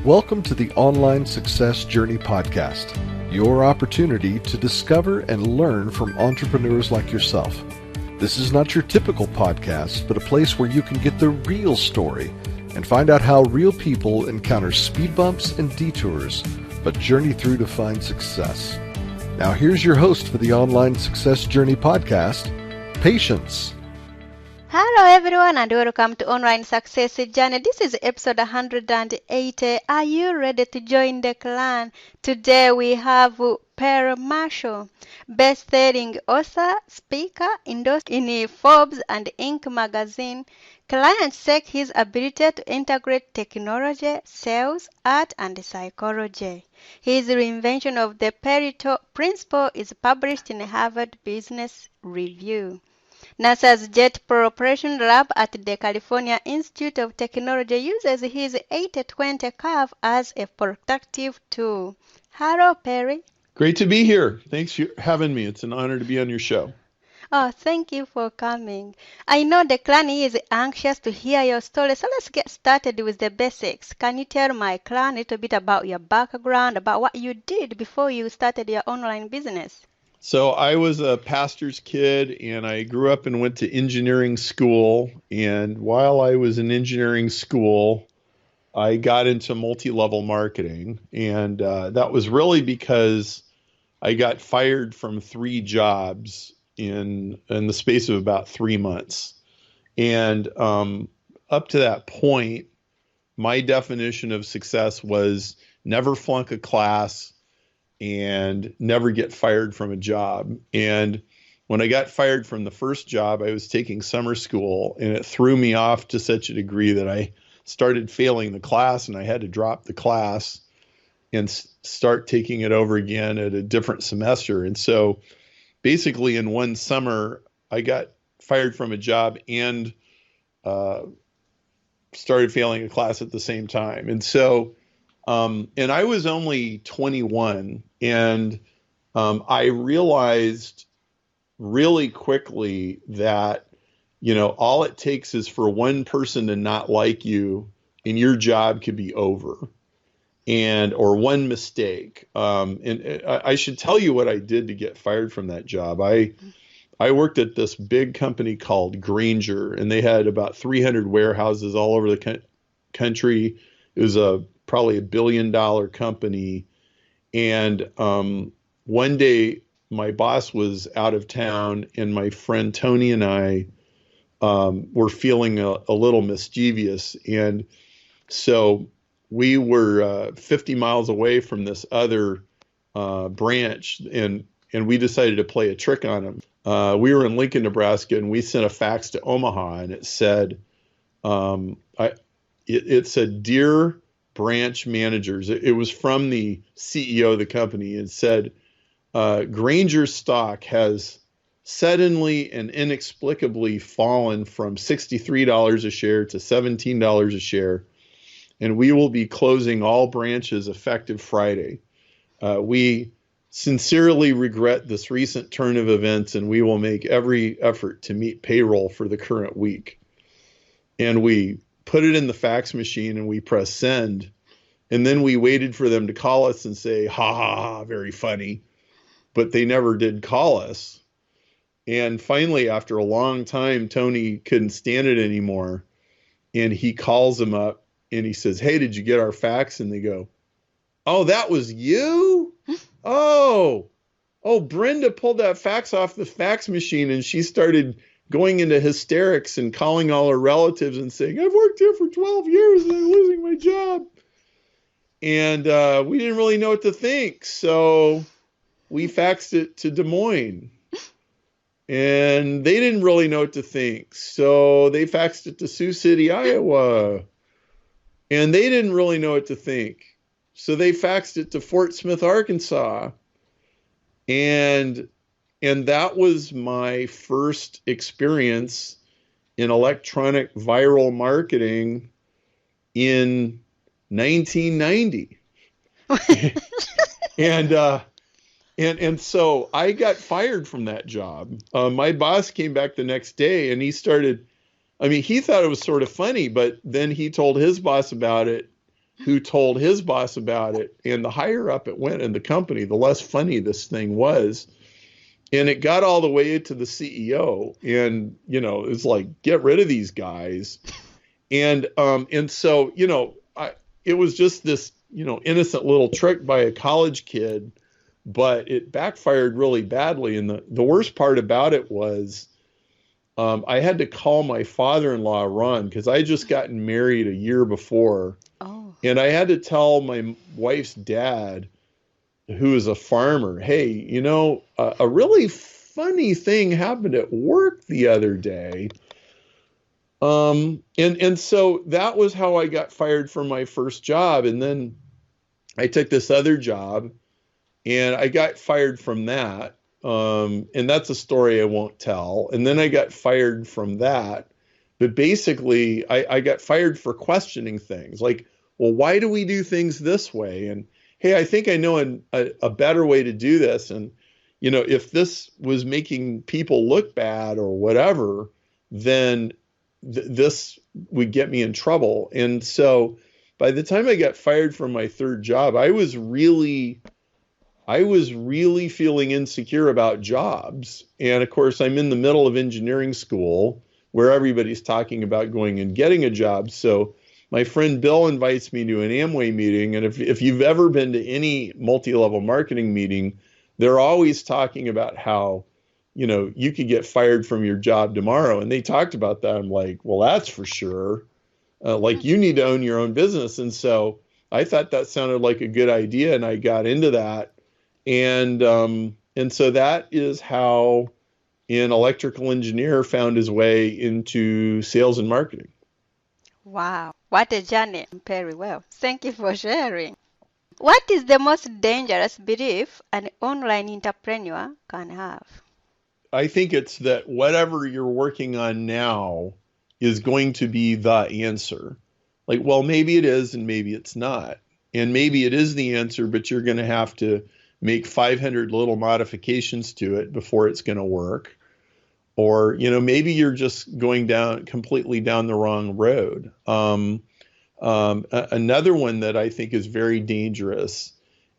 Welcome to the Online Success Journey Podcast, your opportunity to discover and learn from entrepreneurs like yourself. This is not your typical podcast, but a place where you can get the real story and find out how real people encounter speed bumps and detours, but journey through to find success. Now here's your host for the Online Success Journey Podcast, Patience. Hello everyone and welcome to Online Success Journey. This is episode 180. Are you ready to join the clan? Today we have Pareto Marshall, best-selling author, speaker, endorsed in Forbes and INC Magazine. Clients check his ability to integrate technology, sales, art, and psychology. His reinvention of the Pareto Principle is published in Harvard Business Review. NASA's Jet Propulsion Lab at the California Institute of Technology uses his 80-20 curve as a productive tool. Hello, Perry. Great to be here. Thanks for having me. It's an honor to be on your show. Oh, thank you for coming. I know the clan is anxious to hear your story, so let's get started with the basics. Can you tell my clan a little bit about your background, about what you did before you started your online business? So I was a pastor's kid, and I grew up and went to engineering school. And while I was in engineering school, I got into multi-level marketing. And that was really because I got fired from 3 jobs in the space of about 3 months. And up to that point, my definition of success was never flunk a class and never get fired from a job. And when I got fired from the first job, I was taking summer school, and it threw me off to such a degree that I started failing the class, and I had to drop the class and start taking it over again at a different semester. And so basically in one summer, I got fired from a job and started failing a class at the same time. And so and I was only 21, and I realized really quickly that, all it takes is for one person to not like you, and your job could be over, or one mistake. And I should tell you what I did to get fired from that job. I worked at this big company called Grainger, and they had about 300 warehouses all over the country. It was probably $1 billion company. And one day my boss was out of town, and my friend Tony and I were feeling a little mischievous. And so we were 50 miles away from this other branch, and we decided to play a trick on him. We were in Lincoln, Nebraska, and we sent a fax to Omaha, and it said, it said, "Dear branch managers," it was from the CEO of the company. It said, "Grainger stock has suddenly and inexplicably fallen from $63 a share to $17 a share, and we will be closing all branches effective Friday. We sincerely regret this recent turn of events, and we will make every effort to meet payroll for the current week." And we put it in the fax machine, and we press send. And then we waited for them to call us and say, "Ha ha ha, very funny." But they never did call us. And finally, after a long time, Tony couldn't stand it anymore. And he calls them up and he says, "Hey, did you get our fax?" And they go, "Oh, that was you? Oh, Brenda pulled that fax off the fax machine, and she started going into hysterics and calling all her relatives and saying, 'I've worked here for 12 years and I'm losing my job.'" And we didn't really know what to think. So we faxed it to Des Moines, and they didn't really know what to think. So they faxed it to Sioux City, Iowa, and they didn't really know what to think. So they faxed it to Fort Smith, Arkansas. And that was my first experience in electronic viral marketing in 1990. And so I got fired from that job. My boss came back the next day, and he thought it was sort of funny, but then he told his boss about it, who told his boss about it. And the higher up it went in the company, the less funny this thing was. And it got all the way to the CEO. And, it's like, get rid of these guys. And so, it was just this, innocent little trick by a college kid, but it backfired really badly. And the worst part about it was, I had to call my father-in-law, Ron, because I had just gotten married a year before. Oh. And I had to tell my wife's dad, who is a farmer, hey, a really funny thing happened at work the other day. And so that was how I got fired from my first job. And then I took this other job and I got fired from that. And that's a story I won't tell. And then I got fired from that. But basically, I got fired for questioning things like, well, why do we do things this way? And hey, I think I know a better way to do this. And, if this was making people look bad or whatever, then this would get me in trouble. And so by the time I got fired from my third job, I was really feeling insecure about jobs. And of course, I'm in the middle of engineering school where everybody's talking about going and getting a job. So my friend Bill invites me to an Amway meeting. And if you've ever been to any multi-level marketing meeting, they're always talking about how, you could get fired from your job tomorrow. And they talked about that. I'm like, well, that's for sure. Like you need to own your own business. And so I thought that sounded like a good idea. And I got into that. And so that is how an electrical engineer found his way into sales and marketing. Wow, what a journey. Very well. Thank you for sharing. What is the most dangerous belief an online entrepreneur can have? I think it's that whatever you're working on now is going to be the answer. Like, well, maybe it is and maybe it's not. And maybe it is the answer, but you're going to have to make 500 little modifications to it before it's going to work. Or, maybe you're just going completely down the wrong road. Another one that I think is very dangerous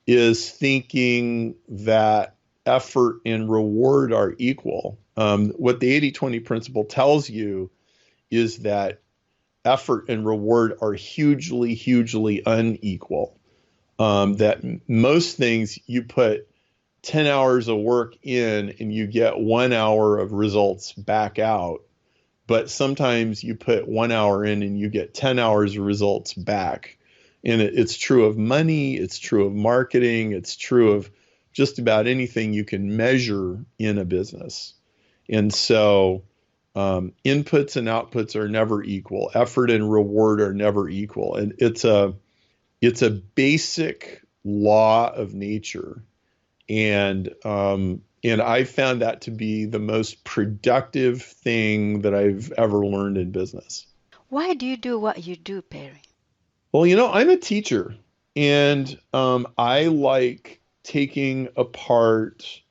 is thinking that effort and reward are equal. What the 80-20 principle tells you is that effort and reward are hugely, hugely unequal. That most things you put 10 hours of work in and you get 1 hour of results back out. But sometimes you put 1 hour in and you get 10 hours of results back. And it's true of money. It's true of marketing. It's true of just about anything you can measure in a business. And so inputs and outputs are never equal. Effort and reward are never equal. And it's a basic law of nature. And I found that to be the most productive thing that I've ever learned in business. Why do you do what you do, Perry? Well, I'm a teacher, and I like taking apart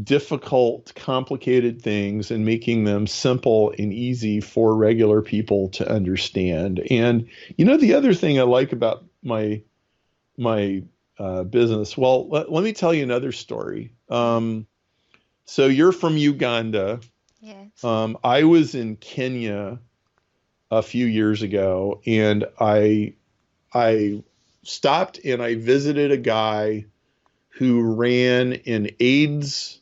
difficult, complicated things and making them simple and easy for regular people to understand. And the other thing I like about my business. Well, let me tell you another story. So you're from Uganda. Yes. I was in Kenya a few years ago, and I stopped and I visited a guy who ran an AIDS,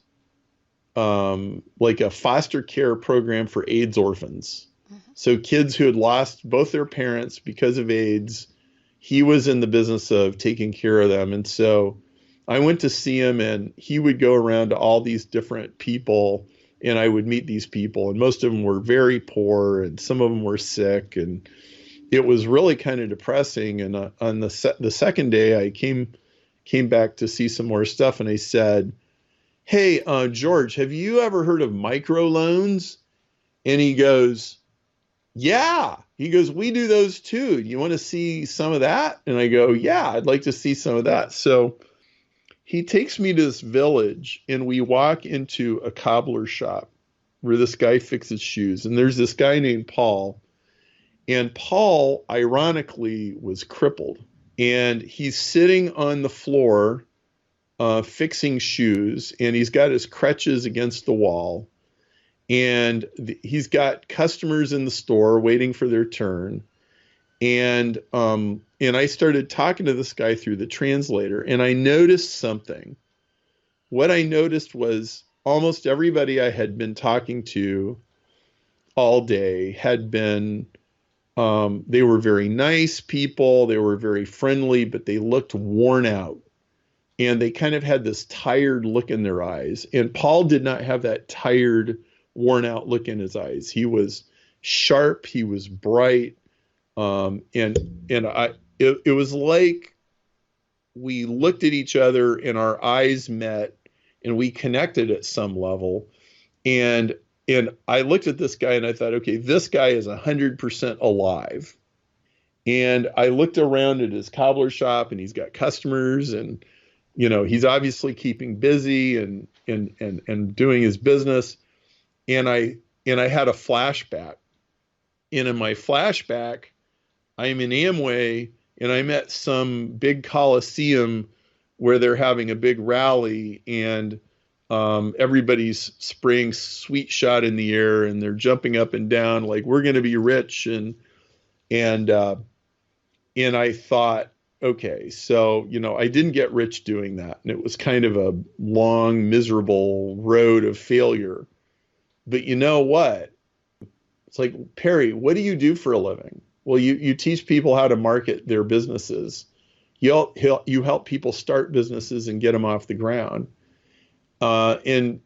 like a foster care program for AIDS orphans. Mm-hmm. So kids who had lost both their parents because of AIDS. He was in the business of taking care of them. And so I went to see him, and he would go around to all these different people, and I would meet these people. And most of them were very poor, and some of them were sick. And it was really kind of depressing. And on the second day, I came back to see some more stuff, and I said, hey, George, have you ever heard of microloans? And he goes, yeah. He goes, we do those too. You want to see some of that? And I go, yeah, I'd like to see some of that. So he takes me to this village, and we walk into a cobbler shop where this guy fixes shoes. And there's this guy named Paul, And Paul, ironically, was crippled. And he's sitting on the floor fixing shoes, and he's got his crutches against the wall. And he's got customers in the store waiting for their turn. And I started talking to this guy through the translator, and I noticed something. What I noticed was almost everybody I had been talking to all day had been, they were very nice people, they were very friendly, but they looked worn out. And they kind of had this tired look in their eyes. And Paul did not have that tired, worn out look in his eyes. He was sharp, he was bright. It was like we looked at each other and our eyes met and we connected at some level. And I looked at this guy and I thought, okay, this guy is 100% alive. And I looked around at his cobbler shop and he's got customers and, you know, he's obviously keeping busy and doing his business. And I had a flashback. And in my flashback, I'm in Amway and I'm at some big coliseum where they're having a big rally and everybody's spraying sweet shot in the air and they're jumping up and down like we're going to be rich. And I thought, okay, so, you know, I didn't get rich doing that. And it was kind of a long, miserable road of failure. But you know what? It's like, Perry, what do you do for a living? Well, you teach people how to market their businesses. You help people start businesses and get them off the ground. And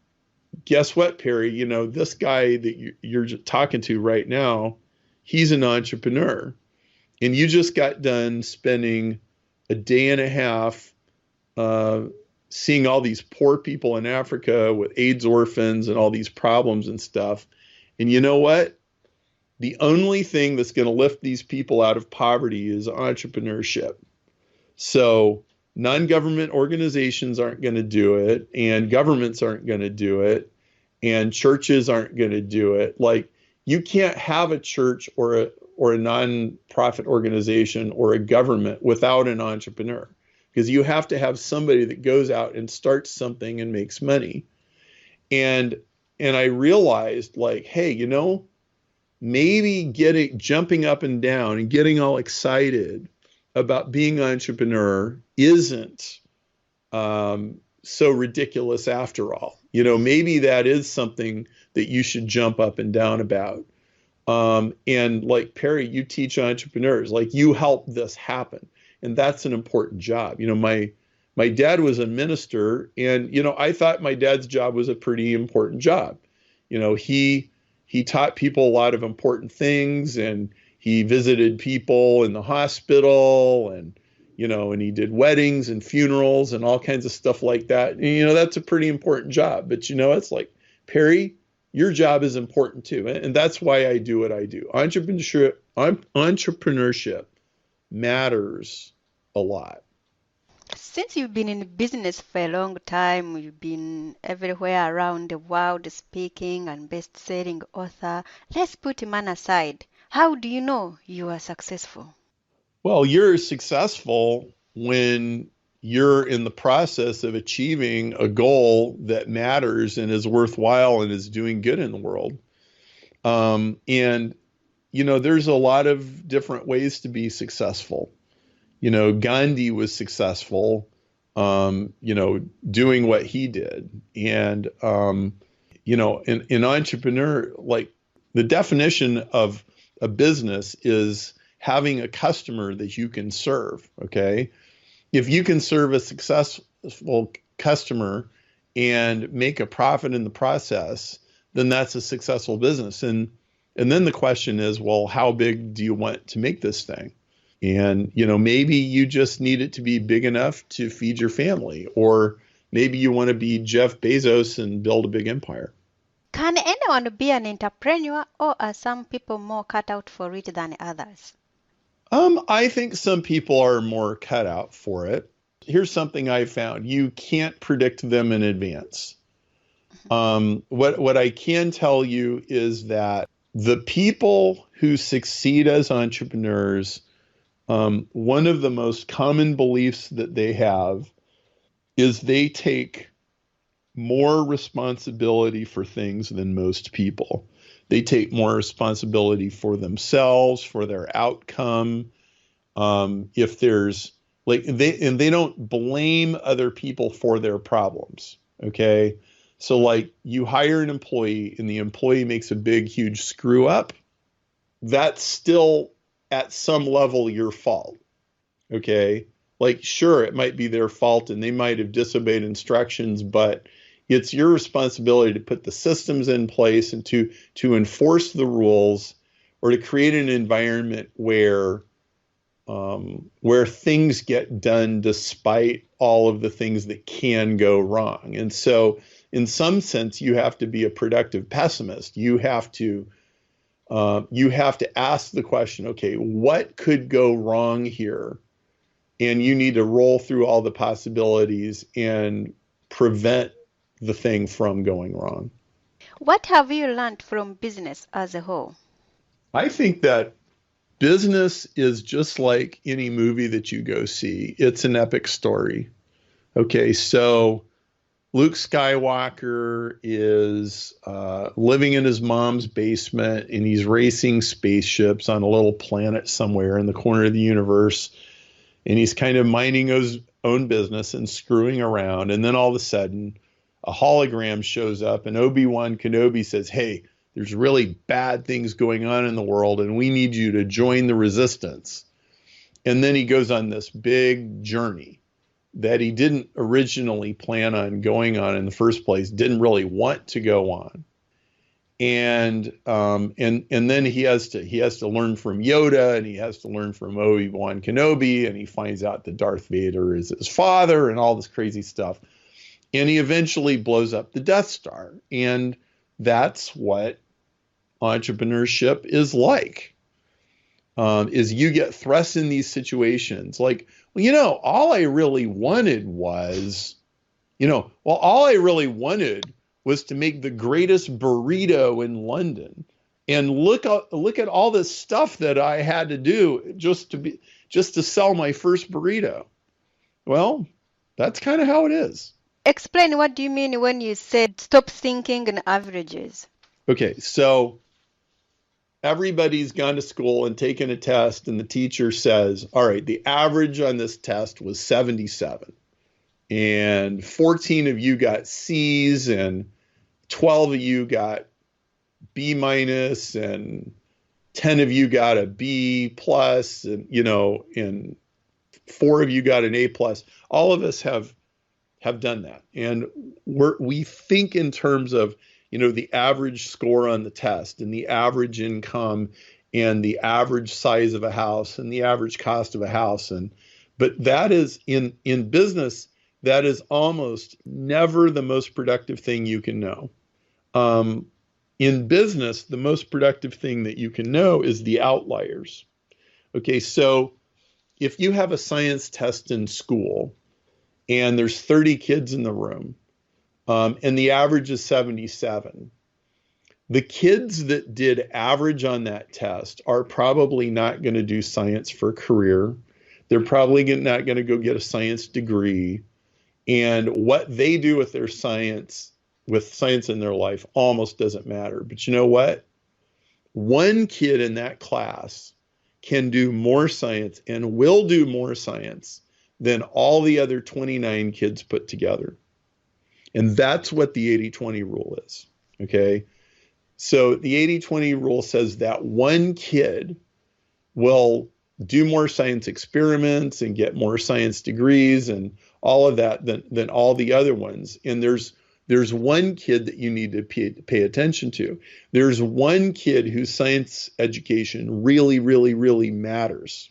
guess what, Perry? You know, this guy that you're talking to right now, he's an entrepreneur. And you just got done spending a day and a half seeing all these poor people in Africa with AIDS orphans and all these problems and stuff. And you know what? The only thing that's going to lift these people out of poverty is entrepreneurship. So non-government organizations aren't going to do it, and governments aren't going to do it, and churches aren't going to do it. Like, you can't have a church or a non-profit organization or a government without an entrepreneur, because you have to have somebody that goes out and starts something and makes money. And I realized, like, hey, you know, maybe jumping up and down and getting all excited about being an entrepreneur isn't so ridiculous after all. You know, maybe that is something that you should jump up and down about. And like, Perry, you teach entrepreneurs, like, you help this happen. And that's an important job. You know, my dad was a minister, and, you know, I thought my dad's job was a pretty important job. You know, he taught people a lot of important things, and he visited people in the hospital, and, you know, and he did weddings and funerals and all kinds of stuff like that. And, you know, that's a pretty important job. But, you know, it's like, Perry, your job is important too. And that's why I do what I do. Entrepreneurship matters a lot. Since you've been in business for a long time, you've been everywhere around the world speaking and best-selling author. Let's put man aside. How do you know you are successful? Well, you're successful when you're in the process of achieving a goal that matters and is worthwhile and is doing good in the world. And, you know, there's a lot of different ways to be successful. You know, Gandhi was successful, you know, doing what he did. And, you know, an entrepreneur, like, the definition of a business is having a customer that you can serve. Okay. If you can serve a successful customer and make a profit in the process, then that's a successful business. And then the question is, well, how big do you want to make this thing? And, you know, maybe you just need it to be big enough to feed your family, or maybe you want to be Jeff Bezos and build a big empire. Can anyone be an entrepreneur, or are some people more cut out for it than others? I think some people are more cut out for it. Here's something I found. You can't predict them in advance. What I can tell you is that the people who succeed as entrepreneurs, one of the most common beliefs that they have is they take more responsibility for things than most people. They take more responsibility for themselves, for their outcome. If there's they don't blame other people for their problems. Okay. So like you hire an employee and the employee makes a big, huge screw up. That's still at some level your fault. Okay. Like, sure, it might be their fault and they might have disobeyed instructions, but it's your responsibility to put the systems in place and to enforce the rules, or to create an environment where things get done despite all of the things that can go wrong. And so in some sense, you have to be a productive pessimist. You have to ask the question, okay, what could go wrong here? And you need to roll through all the possibilities and prevent the thing from going wrong. What have you learned from business as a whole? I think that business is just like any movie that you go see. It's an epic story. Okay, so Luke Skywalker is living in his mom's basement, and he's racing spaceships on a little planet somewhere in the corner of the universe. And he's kind of minding his own business and screwing around. And then all of a sudden, a hologram shows up, and Obi-Wan Kenobi says, hey, there's really bad things going on in the world, and we need you to join the resistance. And then he goes on this big journey that he didn't originally plan on going on in the first place, didn't really want to go on. And then he has to learn from Yoda, and he has to learn from Obi-Wan Kenobi, and he finds out that Darth Vader is his father and all this crazy stuff. And he eventually blows up the Death Star. And that's what entrepreneurship is like, is you get thrust in these situations like, well, all I really wanted was to make the greatest burrito in London. And look at all this stuff that I had to do just to sell my first burrito. Well, that's kind of how it is. Explain, what do you mean when you said stop thinking in averages? Okay, so everybody's gone to school and taken a test, and the teacher says, all right, the average on this test was 77. And 14 of you got C's, and 12 of you got B minus, and 10 of you got a B plus, and, and 4 of you got an A plus. All of us have done that. And we think in terms of, the average score on the test, and the average income, and the average size of a house, and the average cost of a house. But that is in business, that is almost never the most productive thing you can know. In business, the most productive thing that you can know is the outliers. Okay, so if you have a science test in school and there's 30 kids in the room, and the average is 77, the kids that did average on that test are probably not going to do science for a career. They're probably not going to go get a science degree. And what they do with their science, with science in their life, almost doesn't matter. But you know what? One kid in that class can do more science and will do more science than all the other 29 kids put together. And that's what the 80-20 rule is. Okay. So the 80-20 rule says that one kid will do more science experiments and get more science degrees and all of that than all the other ones. And there's one kid that you need to pay attention to. There's one kid whose science education really, really, really matters.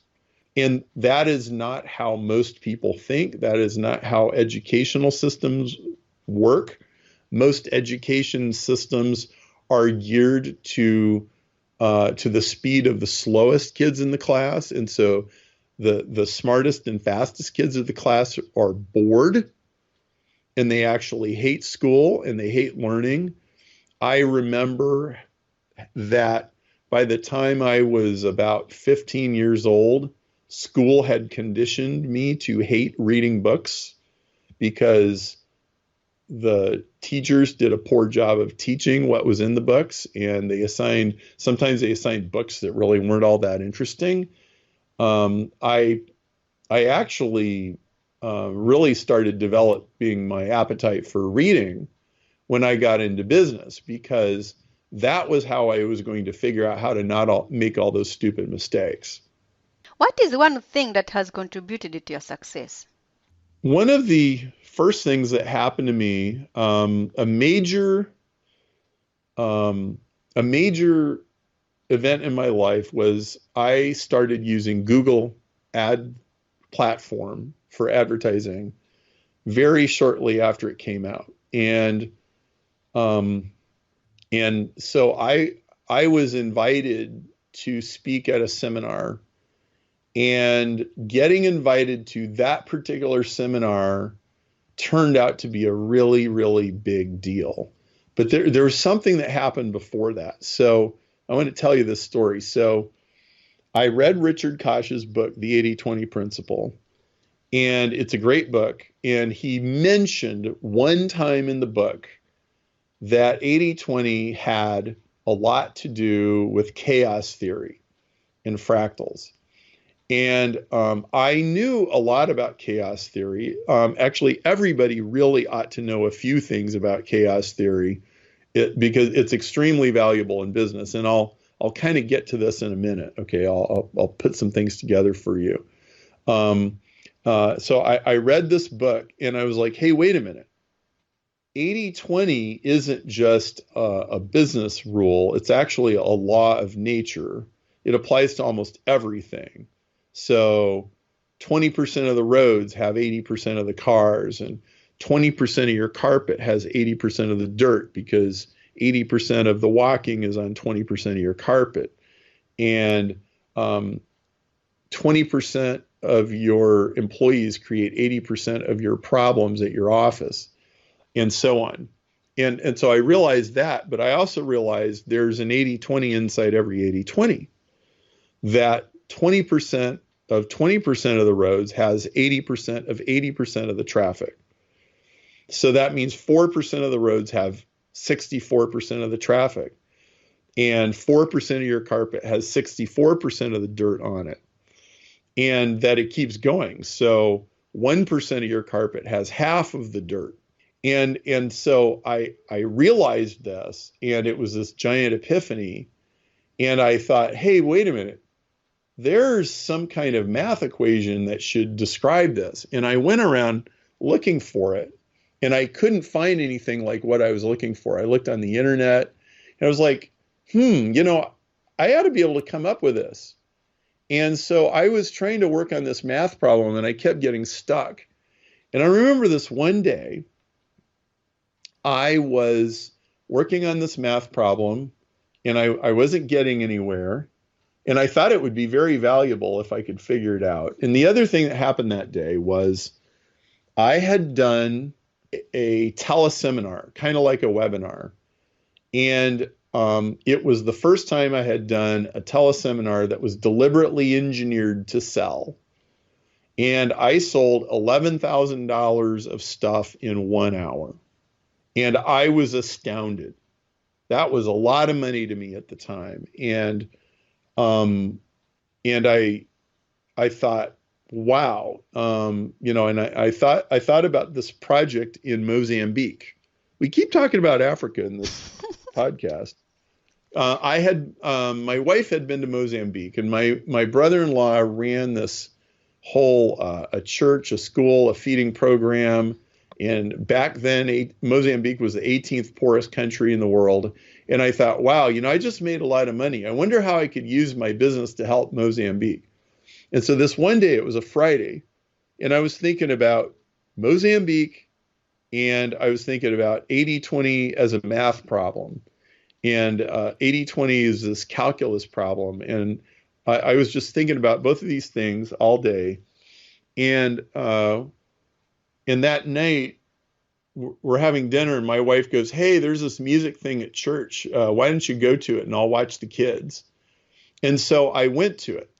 And that is not how most people think. That is not how educational systems work. Most education systems are geared to the speed of the slowest kids in the class. And so the smartest and fastest kids of the class are bored, and they actually hate school and they hate learning. I remember that by the time I was about 15 years old, school had conditioned me to hate reading books because the teachers did a poor job of teaching what was in the books, and sometimes they assigned books that really weren't all that interesting. I actually really started developing my appetite for reading when I got into business, because that was how I was going to figure out how to not make all those stupid mistakes. What is one thing that has contributed to your success? One of the first things that happened to me, a major event in my life, was I started using Google ad platform for advertising very shortly after it came out. And so I was invited to speak at a seminar, and getting invited to that particular seminar turned out to be a really, really big deal. But there was something that happened before that. So I want to tell you this story. So I read Richard Koch's book, The 80-20 Principle, and it's a great book. And he mentioned one time in the book that 80-20 had a lot to do with chaos theory and fractals. And I knew a lot about chaos theory. Actually, everybody really ought to know a few things about chaos theory because it's extremely valuable in business. And I'll kind of get to this in a minute. Okay, I'll put some things together for you. So I read this book and I was like, hey, wait a minute. 80-20 isn't just a business rule. It's actually a law of nature. It applies to almost everything. So 20% of the roads have 80% of the cars, and 20% of your carpet has 80% of the dirt, because 80% of the walking is on 20% of your carpet. And 20% of your employees create 80% of your problems at your office, and so on. And so I realized that, but I also realized there's an 80-20 inside every 80-20, that 20% of 20% of the roads has 80% of 80% of the traffic. So that means 4% of the roads have 64% of the traffic, and 4% of your carpet has 64% of the dirt on it, and that it keeps going. So 1% of your carpet has half of the dirt. And so I realized this, and it was this giant epiphany. And I thought, hey, wait a minute. There's some kind of math equation that should describe this. And I went around looking for it, and I couldn't find anything like what I was looking for. I looked on the internet, and I was like, I ought to be able to come up with this. And so I was trying to work on this math problem, and I kept getting stuck. And I remember this one day, I was working on this math problem, and I wasn't getting anywhere. And I thought it would be very valuable if I could figure it out. And the other thing that happened that day was I had done a teleseminar, kind of like a webinar. And it was the first time I had done a teleseminar that was deliberately engineered to sell. And I sold $11,000 of stuff in 1 hour. And I was astounded. That was a lot of money to me at the time. And I thought, wow, and I thought about this project in Mozambique. We keep talking about Africa in this podcast. My wife had been to Mozambique, and my brother-in-law ran this whole, a church, a school, a feeding program. And back then, Mozambique was the 18th poorest country in the world. And I thought, wow, I just made a lot of money. I wonder how I could use my business to help Mozambique. And so this one day, it was a Friday, and I was thinking about Mozambique, and I was thinking about 80-20 as a math problem. And 80-20 is this calculus problem. And I was just thinking about both of these things all day. And that night, we're having dinner, and my wife goes, hey, there's this music thing at church. Why don't you go to it, and I'll watch the kids? And so I went to it.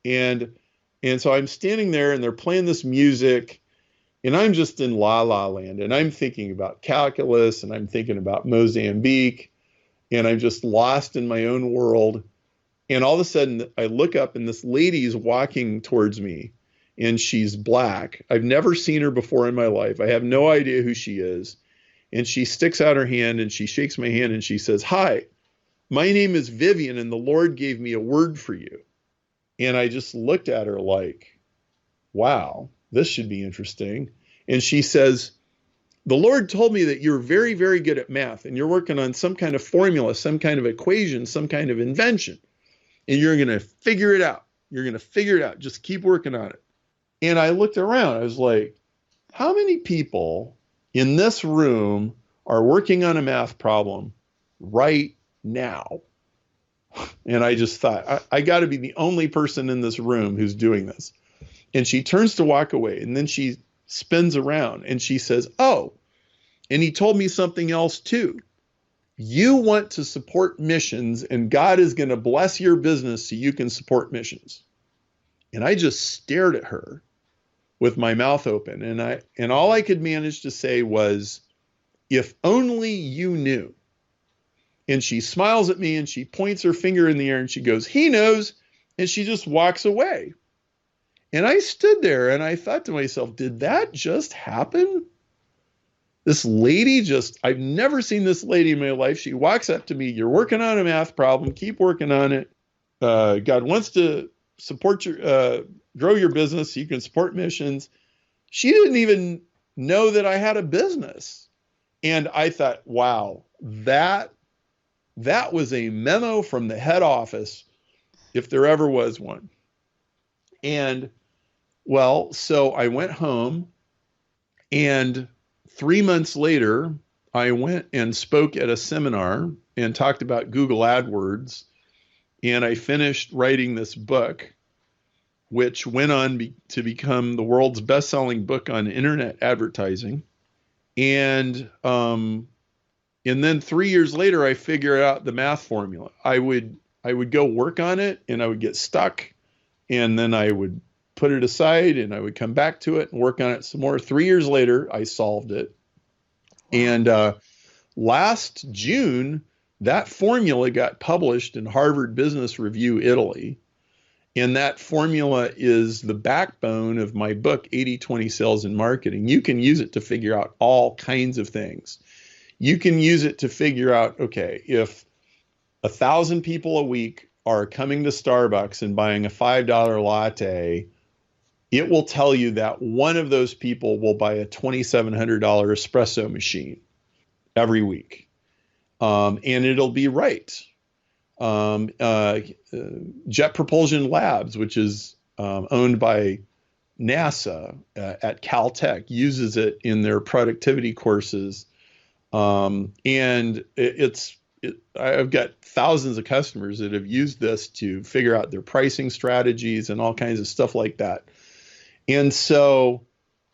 And so I'm standing there and they're playing this music and I'm just in la la land and I'm thinking about calculus and I'm thinking about Mozambique and I'm just lost in my own world. And all of a sudden I look up and this lady is walking towards me and she's black. I've never seen her before in my life. I have no idea who she is. And she sticks out her hand and she shakes my hand and she says, "Hi, my name is Vivian and the Lord gave me a word for you." And I just looked at her like, wow, this should be interesting. And she says, "The Lord told me that you're very, very good at math and you're working on some kind of formula, some kind of equation, some kind of invention. And you're going to figure it out. You're going to figure it out. Just keep working on it." And I looked around. I was like, how many people in this room are working on a math problem right now? And I just thought, I got to be the only person in this room who's doing this. And she turns to walk away and then she spins around and she says, "Oh, and he told me something else too. You want to support missions and God is going to bless your business so you can support missions." And I just stared at her with my mouth open. And all I could manage to say was, "If only you knew." And she smiles at me and she points her finger in the air and she goes, "He knows." And she just walks away. And I stood there and I thought to myself, did that just happen? This lady I've never seen this lady in my life. She walks up to me, "You're working on a math problem. Keep working on it. God wants to support grow your business so you can support missions." She didn't even know that I had a business. And I thought, wow, that was a memo from the head office, if there ever was one. And well, so I went home and 3 months later, I went and spoke at a seminar and talked about Google AdWords. And I finished writing this book, which went on to become the world's best-selling book on internet advertising. And then 3 years later, I figured out the math formula. I would go work on it and I would get stuck and then I would put it aside and I would come back to it and work on it some more. 3 years later, I solved it. And last June, that formula got published in Harvard Business Review, Italy. And that formula is the backbone of my book, 80/20 Sales and Marketing. You can use it to figure out all kinds of things. You can use it to figure out, okay, if 1,000 people a week are coming to Starbucks and buying a $5 latte, it will tell you that one of those people will buy a $2,700 espresso machine every week. And it'll be right. Jet Propulsion Labs, which is owned by NASA at Caltech, uses it in their productivity courses. And I've got thousands of customers that have used this to figure out their pricing strategies and all kinds of stuff like that. And so,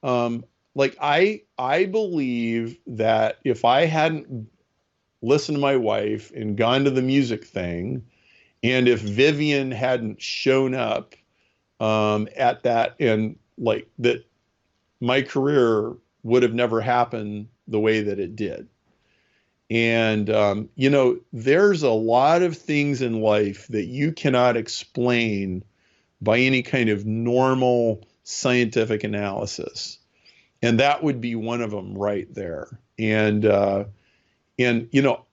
I believe that if I hadn't listened to my wife and gone to the music thing, and if Vivian hadn't shown up at that, and that, my career would have never happened the way that it did. And, there's a lot of things in life that you cannot explain by any kind of normal scientific analysis. And that would be one of them right there. And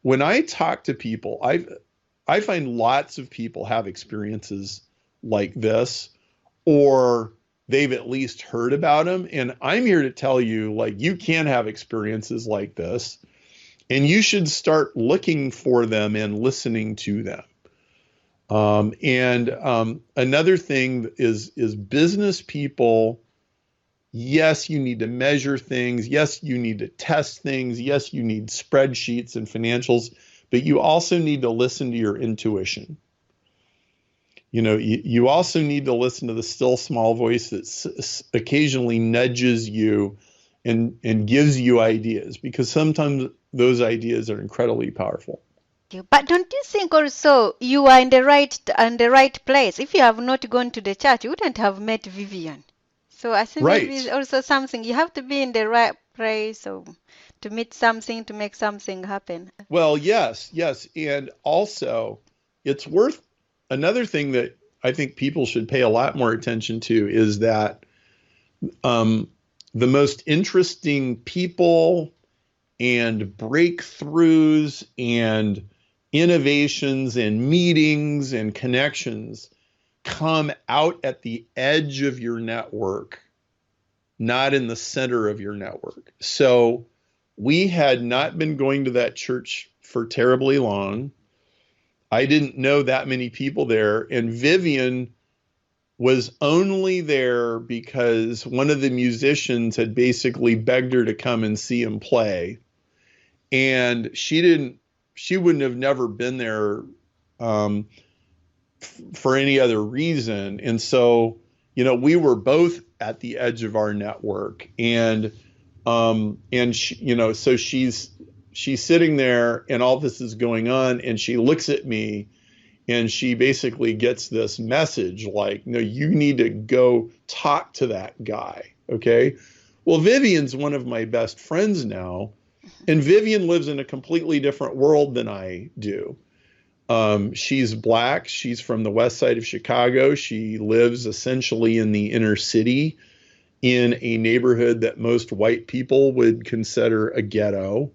when I talk to people, I find lots of people have experiences like this, or they've at least heard about them. And I'm here to tell you, you can have experiences like this, and you should start looking for them and listening to them. Another thing is business people. Yes, you need to measure things. Yes, you need to test things. Yes, you need spreadsheets and financials, but you also need to listen to your intuition. You also need to listen to the still small voice that occasionally nudges you and gives you ideas, because sometimes those ideas are incredibly powerful. Okay, but don't you think also you are in the right place? If you have not gone to the church, you wouldn't have met Vivian. So I think maybe it's Right. also something you have to be in the right place or to meet something to make something happen. Well, yes, yes. And also, it's worth another thing that I think people should pay a lot more attention to is that um, the most interesting people and breakthroughs and innovations and meetings and connections come out at the edge of your network, not in the center of your network. So we had not been going to that church for terribly long. I didn't know that many people there. And Vivian was only there because one of the musicians had basically begged her to come and see him play. And she wouldn't have never been there um, for any other reason. And so, we were both at the edge of our network, and she, so she's sitting there, and all this is going on, and she looks at me, and she basically gets this message like, no, you need to go talk to that guy. Okay. Well, Vivian's one of my best friends now, and Vivian lives in a completely different world than I do. She's Black. She's from the west side of Chicago. She lives essentially in the inner city in a neighborhood that most white people would consider a ghetto.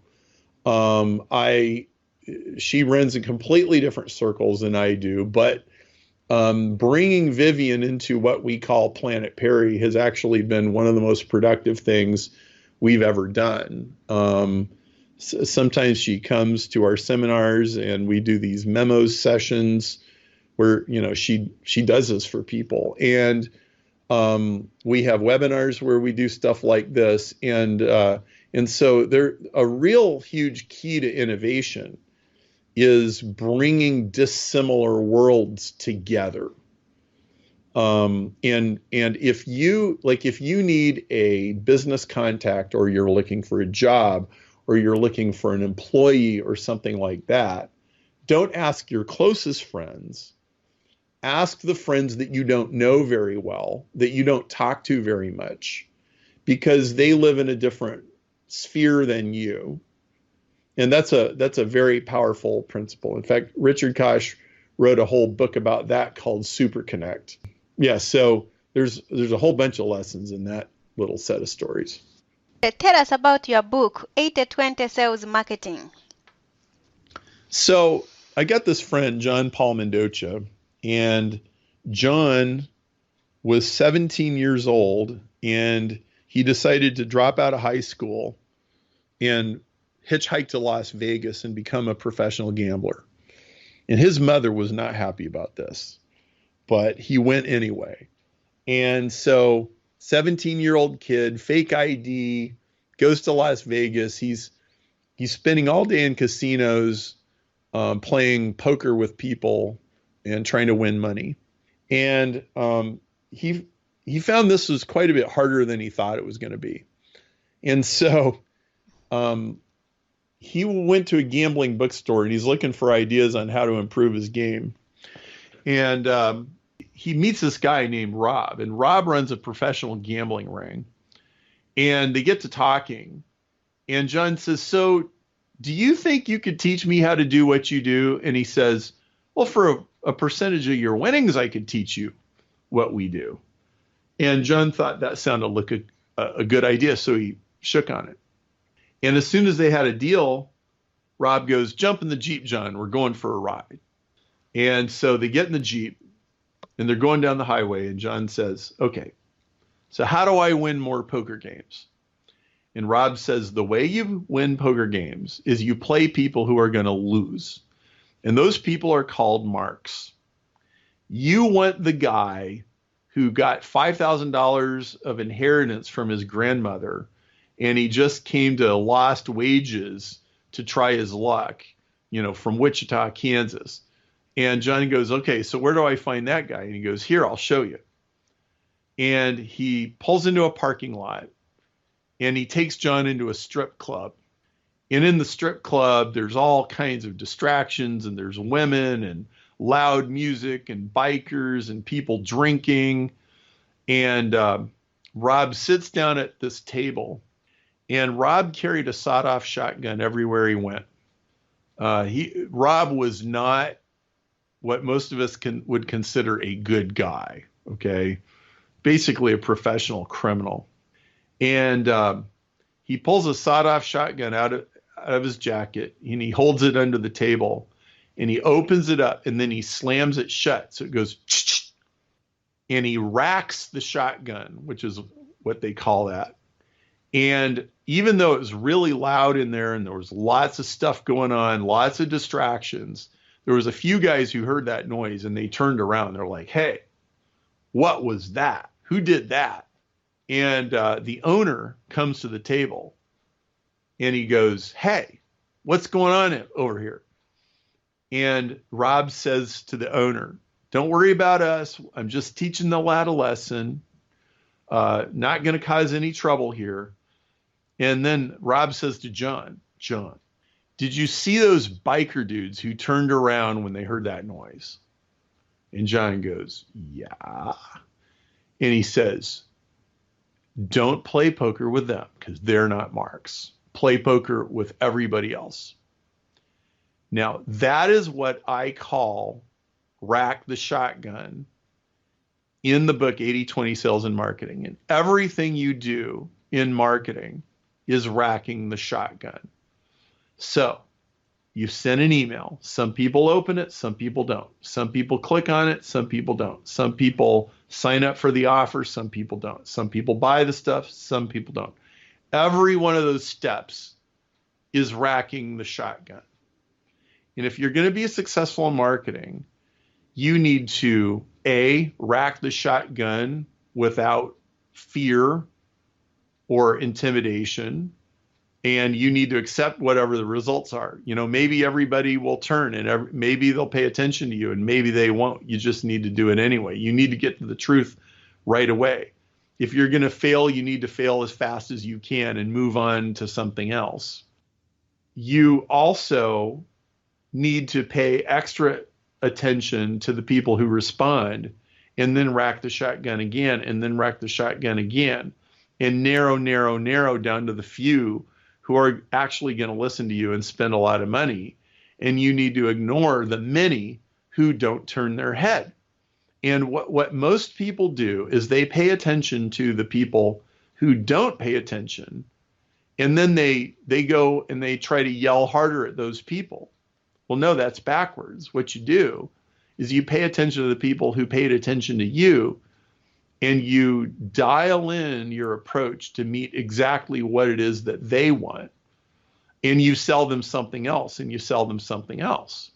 She runs in completely different circles than I do, but bringing Vivian into what we call Planet Perry has actually been one of the most productive things we've ever done. Sometimes she comes to our seminars, and we do these memos sessions where she does this for people, and we have webinars where we do stuff like this, and so a real huge key to innovation is bringing dissimilar worlds together. And if you need a business contact, or you're looking for a job, or you're looking for an employee or something like that, don't ask your closest friends. Ask the friends that you don't know very well, that you don't talk to very much, because they live in a different sphere than you. And that's a very powerful principle. In fact, Richard Koch wrote a whole book about that called Super Connect. Yeah, so there's a whole bunch of lessons in that little set of stories. Tell us about your book, 80/20 Sales Marketing. So I got this friend, John Paul Mendoza, and John was 17 years old, and he decided to drop out of high school and hitchhike to Las Vegas and become a professional gambler. And his mother was not happy about this, but he went anyway. And so 17-year-old kid, fake ID, goes to Las Vegas. He's spending all day in casinos, playing poker with people and trying to win money. And he found this was quite a bit harder than he thought it was going to be. And so he went to a gambling bookstore, and he's looking for ideas on how to improve his game. And he meets this guy named Rob, and Rob runs a professional gambling ring. And they get to talking, and John says, so do you think you could teach me how to do what you do? And he says, well, for a percentage of your winnings, I could teach you what we do. And John thought that sounded like a good idea, so he shook on it. And as soon as they had a deal, Rob goes, jump in the Jeep, John, we're going for a ride. And so they get in the Jeep, and they're going down the highway, and John says, okay, so how do I win more poker games? And Rob says, the way you win poker games is you play people who are going to lose. And those people are called marks. You want the guy who got $5,000 of inheritance from his grandmother, and he just came to lost wages to try his luck, from Wichita, Kansas. And John goes, okay, so where do I find that guy? And he goes, here, I'll show you. And he pulls into a parking lot, and he takes John into a strip club. And in the strip club, there's all kinds of distractions, and there's women and loud music and bikers and people drinking. And Rob sits down at this table, and Rob carried a sawed-off shotgun everywhere he went. Rob was not what most of us would consider a good guy, okay? Basically a professional criminal. And he pulls a sawed-off shotgun out of his jacket, and he holds it under the table, and he opens it up, and then he slams it shut. So it goes, and he racks the shotgun, which is what they call that. And even though it was really loud in there and there was lots of stuff going on, lots of distractions, there was a few guys who heard that noise, and they turned around. They're like, hey, what was that? Who did that? And the owner comes to the table, and he goes, hey, what's going on over here? And Rob says to the owner, don't worry about us. I'm just teaching the lad a lesson. Not going to cause any trouble here. And then Rob says to John, did you see those biker dudes who turned around when they heard that noise? And John goes, yeah. And he says, don't play poker with them because they're not marks. Play poker with everybody else. Now, that is what I call rack the shotgun in the book 80-20 Sales and Marketing. And everything you do in marketing is racking the shotgun. So you send an email. Some people open it, some people don't. Some people click on it, some people don't. Some people sign up for the offer, some people don't. Some people buy the stuff, some people don't. Every one of those steps is racking the shotgun. And if you're going to be successful in marketing, you need to A, rack the shotgun without fear or intimidation, and you need to accept whatever the results are. You know, maybe everybody will turn, and maybe they'll pay attention to you, and maybe they won't. You just need to do it anyway. You need to get to the truth right away. If you're going to fail, you need to fail as fast as you can and move on to something else. You also need to pay extra attention to the people who respond, and then rack the shotgun again, and then rack the shotgun again, and narrow down to the few who are actually going to listen to you and spend a lot of money. And you need to ignore the many who don't turn their head. And what most people do is they pay attention to the people who don't pay attention, and then they go and they try to yell harder at those people. Well, no, that's backwards. What you do is you pay attention to the people who paid attention to you, and you dial in your approach to meet exactly what it is that they want. And you sell them something else, and you sell them something else.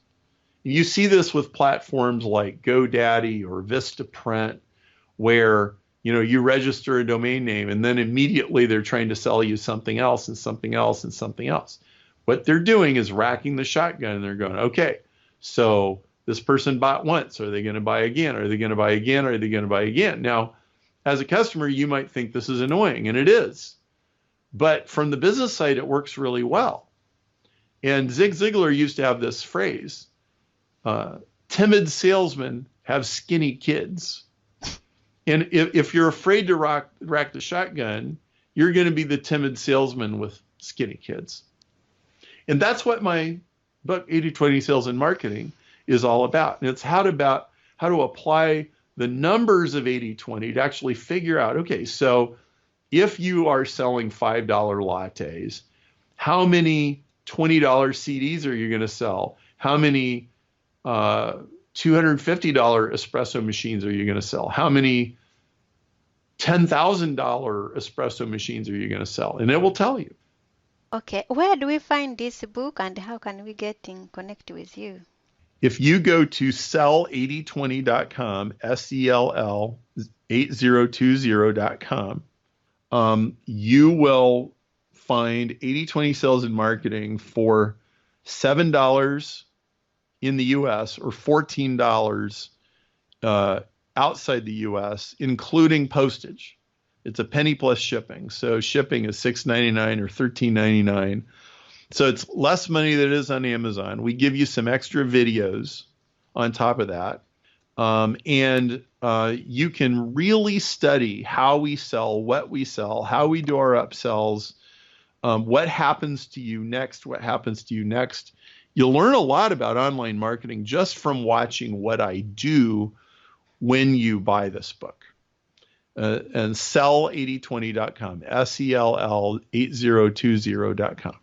You see this with platforms like GoDaddy or Vistaprint, where you register a domain name, and then immediately they're trying to sell you something else and something else and something else. What they're doing is racking the shotgun, and they're going, okay, so this person bought once. Are they going to buy again? Are they going to buy again? Are they going to buy again? Now, as a customer, you might think this is annoying, and it is. But from the business side, it works really well. And Zig Ziglar used to have this phrase, timid salesmen have skinny kids. And if you're afraid to rack the shotgun, you're going to be the timid salesman with skinny kids. And that's what my book, 80-20 Sales and Marketing, is all about. And it's how to apply the numbers of 80-20 to actually figure out, okay, so if you are selling $5 lattes, how many $20 CDs are you going to sell? How many $250 espresso machines are you going to sell? How many $10,000 espresso machines are you going to sell? And it will tell you. Okay, where do we find this book, and how can we get in connect with you? If you go to sell8020.com, SELL8020.com, you will find 80-20 Sales and Marketing for $7 in the U.S. or $14 outside the U.S., including postage. It's a penny plus shipping. So shipping is $6.99 or $13.99. So it's less money than it is on Amazon. We give you some extra videos on top of that. And you can really study how we sell, what we sell, how we do our upsells, what happens to you next, what happens to you next. You'll learn a lot about online marketing just from watching what I do when you buy this book. And sell8020.com, SELL8020.com.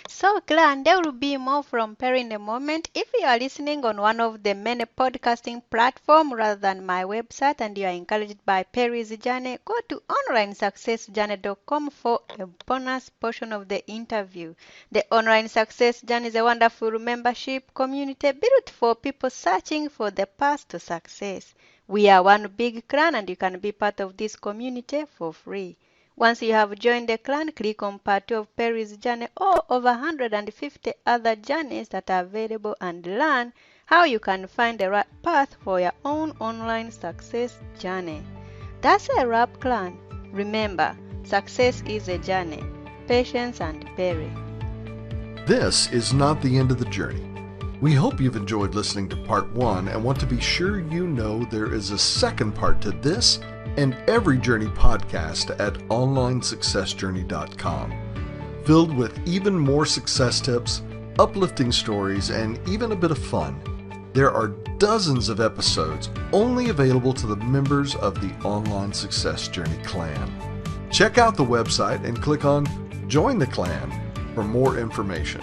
So, Glenn, there will be more from Perry in a moment. If you are listening on one of the many podcasting platforms rather than my website and you are encouraged by Perry's journey, go to onlinesuccessjourney.com for a bonus portion of the interview. The Online Success Journey is a wonderful membership community built for people searching for the path to success. We are one big clan and you can be part of this community for free. Once you have joined the clan, click on Part 2 of Perry's journey or over 150 other journeys that are available and learn how you can find the right path for your own online success journey. That's a wrap, clan. Remember, success is a journey. Patience and Perry. This is not the end of the journey. We hope you've enjoyed listening to Part 1 and want to be sure you know there is a second part to this and every journey podcast at onlinesuccessjourney.com, filled with even more success tips, uplifting stories, and even a bit of fun. There are dozens of episodes only available to the members of the Online Success Journey clan. Check out the website and click on Join the Clan for more information.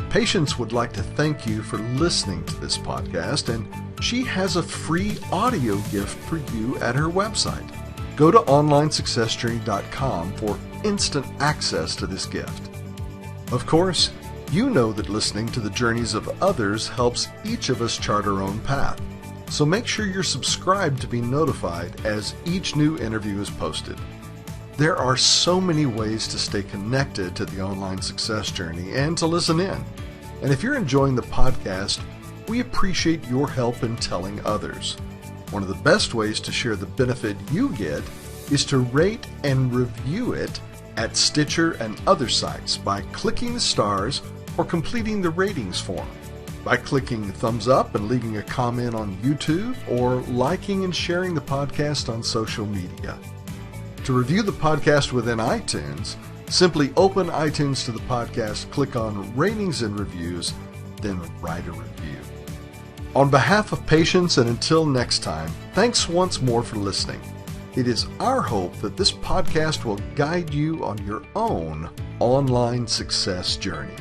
Patience would like to thank you for listening to this podcast, and she has a free audio gift for you at her website. Go to onlinesuccessjourney.com for instant access to this gift. Of course, you know that listening to the journeys of others helps each of us chart our own path. So make sure you're subscribed to be notified as each new interview is posted. There are so many ways to stay connected to the Online Success Journey and to listen in. And if you're enjoying the podcast, we appreciate your help in telling others. One of the best ways to share the benefit you get is to rate and review it at Stitcher and other sites by clicking the stars or completing the ratings form, by clicking thumbs up and leaving a comment on YouTube, or liking and sharing the podcast on social media. To review the podcast within iTunes, simply open iTunes to the podcast, click on Ratings and Reviews, then write a review. On behalf of Patience, and until next time, thanks once more for listening. It is our hope that this podcast will guide you on your own online success journey.